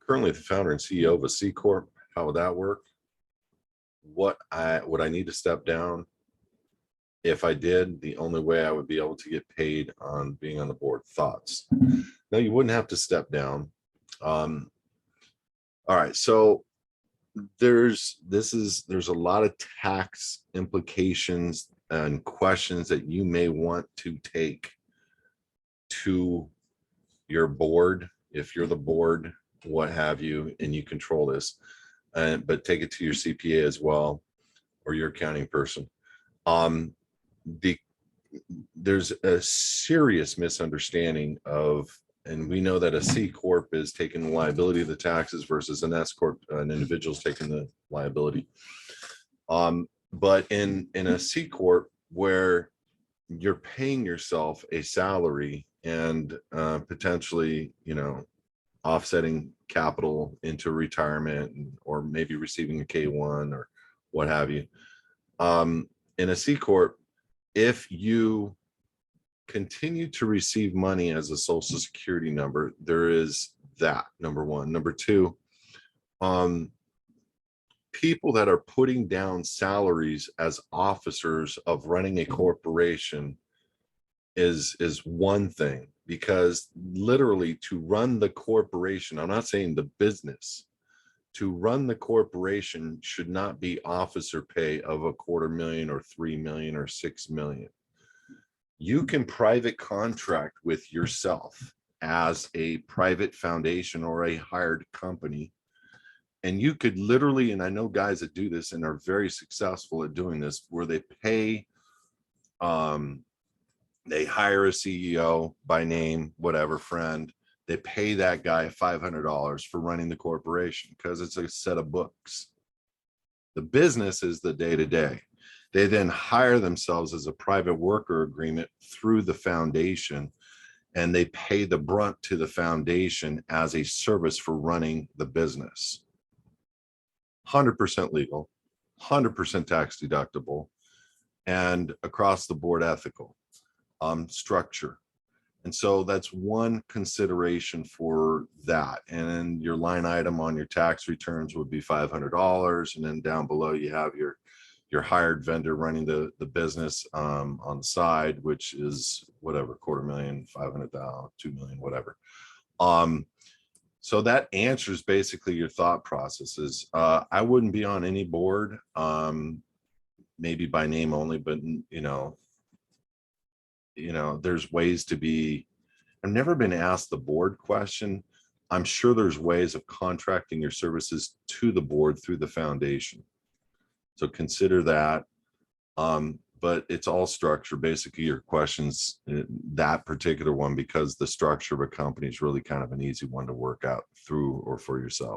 currently the founder and CEO of a C Corp. How would that work? Would I need to step down? If I did, the only way I would be able to get paid on being on the board. Thoughts? No, you wouldn't have to step down. All right, so there's a lot of tax implications and questions that you may want to take to your board if you're the board, what have you, and you control this. But take it to your CPA as well, or your accounting person. There's a serious misunderstanding of, and we know that a C Corp is taking the liability of the taxes versus an S Corp, an individual's taking the liability. But in a C Corp, where you're paying yourself a salary and potentially, offsetting capital into retirement, or maybe receiving a K-1 or what have you. In a C Corp, if you continue to receive money as a social security number, there is that, number one. Number two, people that are putting down salaries as officers of running a corporation is one thing, because literally to run the corporation, I'm not saying the business, to run the corporation should not be officer pay of $250,000 or $3 million or $6 million. You can private contract with yourself as a private foundation or a hired company. And you could literally, and I know guys that do this and are very successful at doing this, where they pay, they hire a CEO by name, whatever, friend. They pay that guy $500 for running the corporation because it's a set of books. The business is the day-to-day. They then hire themselves as a private worker agreement through the foundation, and they pay the brunt to the foundation as a service for running the business. 100% legal, 100% tax deductible, and across the board ethical structure. And so that's one consideration for that. And then your line item on your tax returns would be $500. And then down below, you have your hired vendor running the business on the side, which is whatever, $250,000, $500,000, $2 million, whatever. So that answers basically your thought processes. I wouldn't be on any board, maybe by name only, but there's ways to be. I've never been asked the board question. I'm sure there's ways of contracting your services to the board through the foundation. So consider that. But it's all structure. Basically, your questions, that particular one, because the structure of a company is really kind of an easy one to work out through or for yourself.